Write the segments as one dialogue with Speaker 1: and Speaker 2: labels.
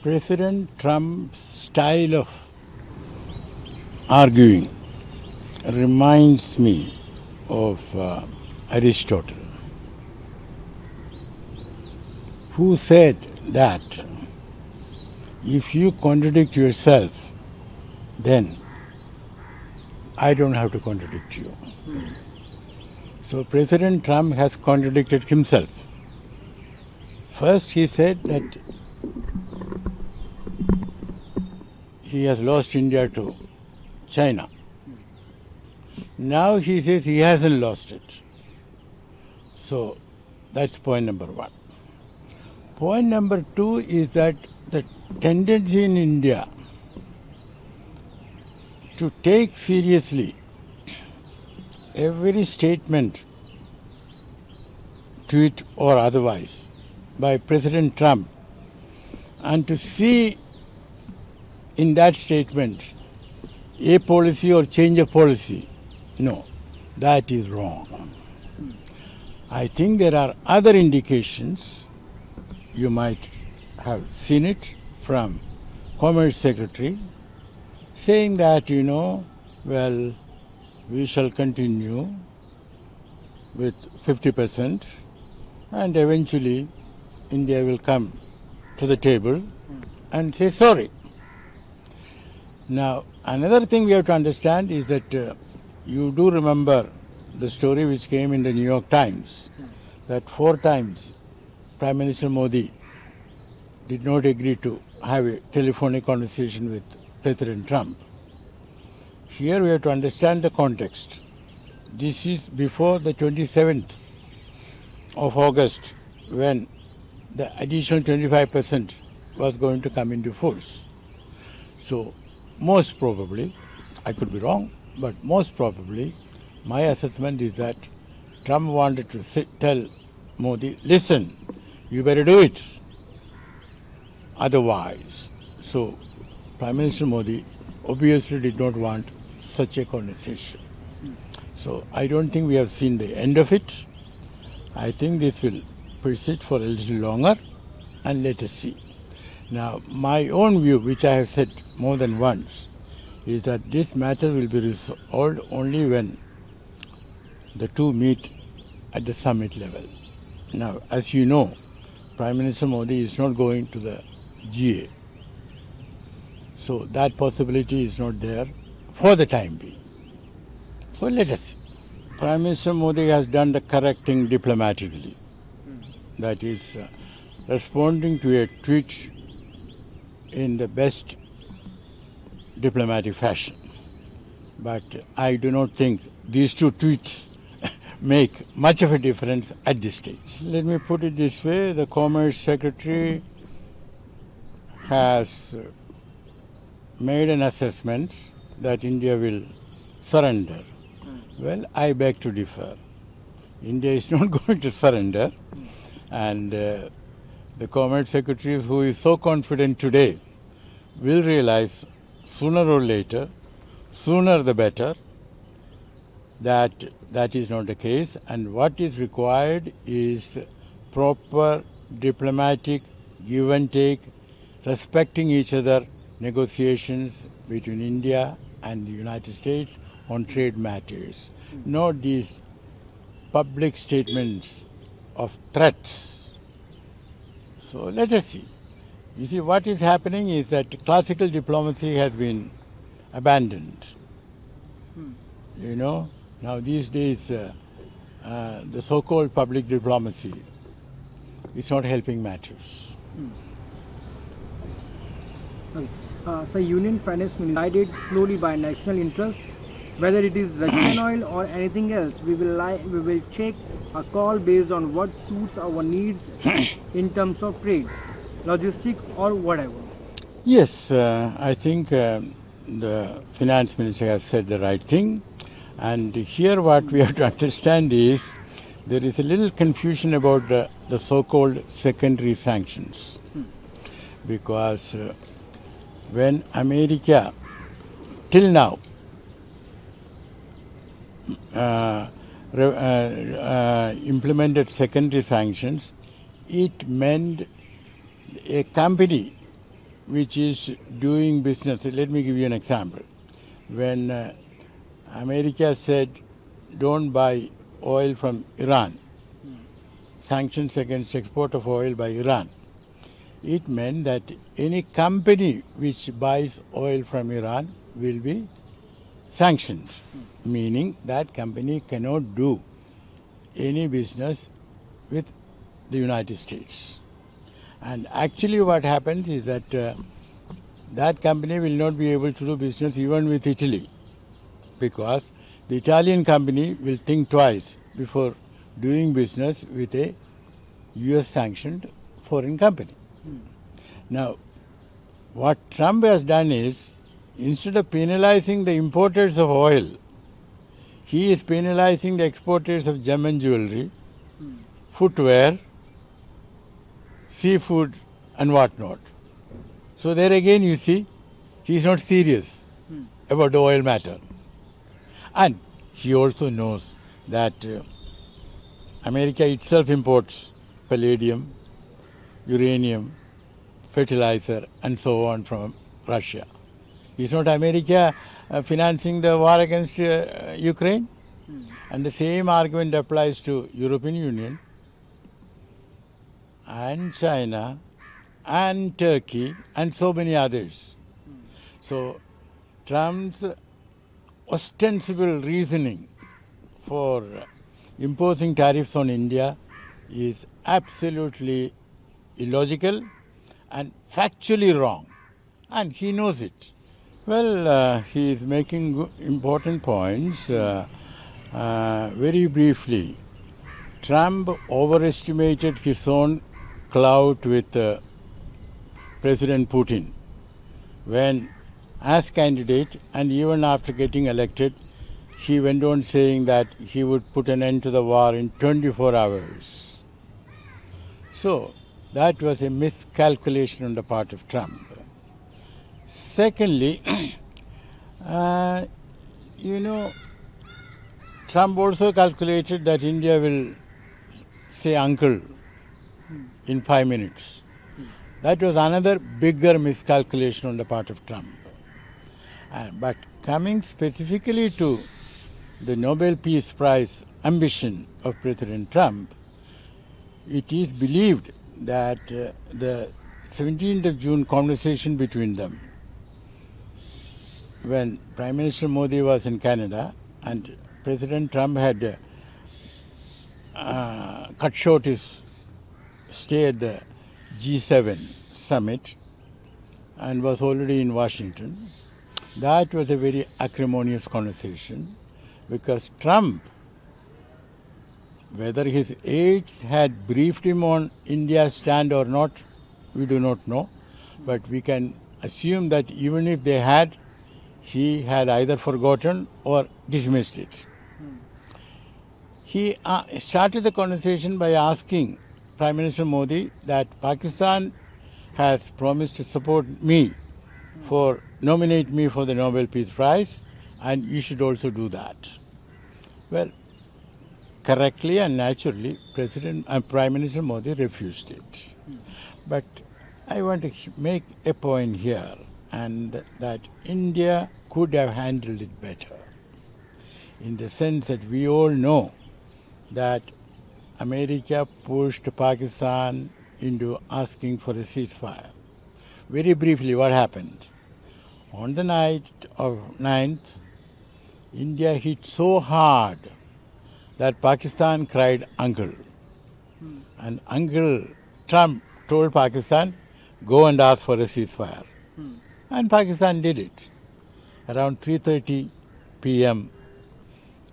Speaker 1: President Trump's style of arguing reminds me of Aristotle, who said that if you contradict yourself, then I don't have to contradict you. So President Trump has contradicted himself. First he said that he has lost India to China. Now he says he hasn't lost it. So that's point number one. Point number two is that the tendency in India to take seriously every statement, tweet or otherwise, by President Trump, and to see in that statement a policy or change of policy. No, that is wrong. I think there are other indications. You might have seen it from Commerce Secretary saying that, well, we shall continue with 50% and eventually India will come to the table and say sorry. Now, another thing we have to understand is that you do remember the story which came in the New York Times that 4 times Prime Minister Modi did not agree to have a telephonic conversation with President Trump. Here we have to understand the context. This is before the 27th of August when the additional 25% was going to come into force. So most probably, I could be wrong, but most probably my assessment is that Trump wanted to tell Modi, listen, you better do it. Otherwise, so Prime Minister Modi obviously did not want such a conversation. So I don't think we have seen the end of it. I think this will persist for a little longer and let us see. Now, my own view, which I have said more than once, is that this matter will be resolved only when the two meet at the summit level. Now, as you know, Prime Minister Modi is not going to the GA. So that possibility is not there for the time being. So let us see. Prime Minister Modi has done the correct thing diplomatically. That is responding to a tweet in the best diplomatic fashion. But I do not think these two tweets make much of a difference at this stage. Let me put it this way, the Commerce Secretary has made an assessment that India will surrender. Well, I beg to differ. India is not going to surrender, and the Commerce Secretary, who is so confident today, will realize sooner or later, sooner the better, that that is not the case, and what is required is proper diplomatic give and take, respecting each other, negotiations between India and the United States on trade matters, not these public statements of threats. So let us see. You see, what is happening is that classical diplomacy has been abandoned. Now these days the so-called public diplomacy is not helping matters.
Speaker 2: So Union Finance Minister guided slowly by national interest, whether it is Russian oil or anything else. We will check a call based on what suits our needs in terms of trade, logistic or whatever.
Speaker 1: Yes, I think the finance minister has said the right thing. And here what we have to understand is there is a little confusion about the so-called secondary sanctions. Because when America, till now, implemented secondary sanctions, it meant a company which is doing business. Let me give you an example. When America said don't buy oil from Iran, sanctions against export of oil by Iran, it meant that any company which buys oil from Iran will be sanctioned, meaning that company cannot do any business with the United States. And actually what happens is that that company will not be able to do business even with Italy, because the Italian company will think twice before doing business with a US sanctioned foreign company. Now, what Trump has done is, instead of penalizing the importers of oil, he is penalizing the exporters of gem and jewelry, footwear, seafood and whatnot. So there again you see, he is not serious about the oil matter. And he also knows that America itself imports palladium, uranium, fertilizer and so on from Russia. Is not America financing the war against Ukraine? And the same argument applies to European Union and China and Turkey and so many others. So Trump's ostensible reasoning for imposing tariffs on India is absolutely illogical and factually wrong, and he knows it. Well, he is making important points. Very briefly, Trump overestimated his own clout with President Putin when, as candidate and even after getting elected, he went on saying that he would put an end to the war in 24 hours. So that was a miscalculation on the part of Trump. Secondly, Trump also calculated that India will say uncle in 5 minutes. That was another bigger miscalculation on the part of Trump. But coming specifically to the Nobel Peace Prize ambition of President Trump, it is believed that the 17th of June conversation between them, when Prime Minister Modi was in Canada and President Trump had cut short his stay at the G7 summit and was already in Washington, that was a very acrimonious conversation, because Trump, whether his aides had briefed him on India's stand or not, we do not know, but we can assume that even if they had, he had either forgotten or dismissed it. He started the conversation by asking Prime Minister Modi that Pakistan has promised to support me, nominate me for the Nobel Peace Prize, and you should also do that. Well, correctly and naturally, Prime Minister Modi refused it. But I want to make a point here, and that India could have handled it better, in the sense that we all know that America pushed Pakistan into asking for a ceasefire. Very briefly, what happened? On the night of 9th, India hit so hard that Pakistan cried uncle. And Uncle Trump told Pakistan, go and ask for a ceasefire. And Pakistan did it. Around 3:30 p.m.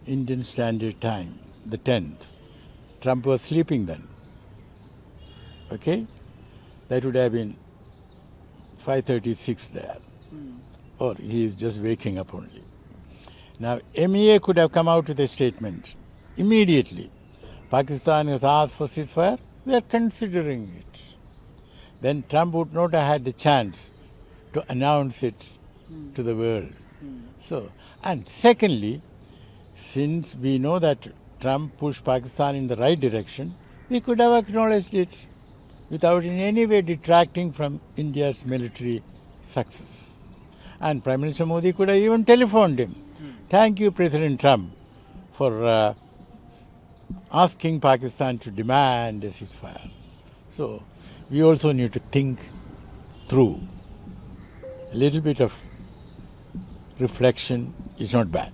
Speaker 1: Indian Standard Time, the 10th. Trump was sleeping then. Okay? That would have been 5:36 there. Or he is just waking up only. Now, MEA could have come out with a statement immediately. Pakistan has asked for ceasefire, we are considering it. Then Trump would not have had the chance to announce it to the world. So, and secondly, since we know that Trump pushed Pakistan in the right direction, we could have acknowledged it. without in any way detracting from India's military success. And Prime Minister Modi could have even telephoned him. Thank you, President Trump, for asking Pakistan to demand a ceasefire. So we also need to think through. A little bit of reflection is not bad.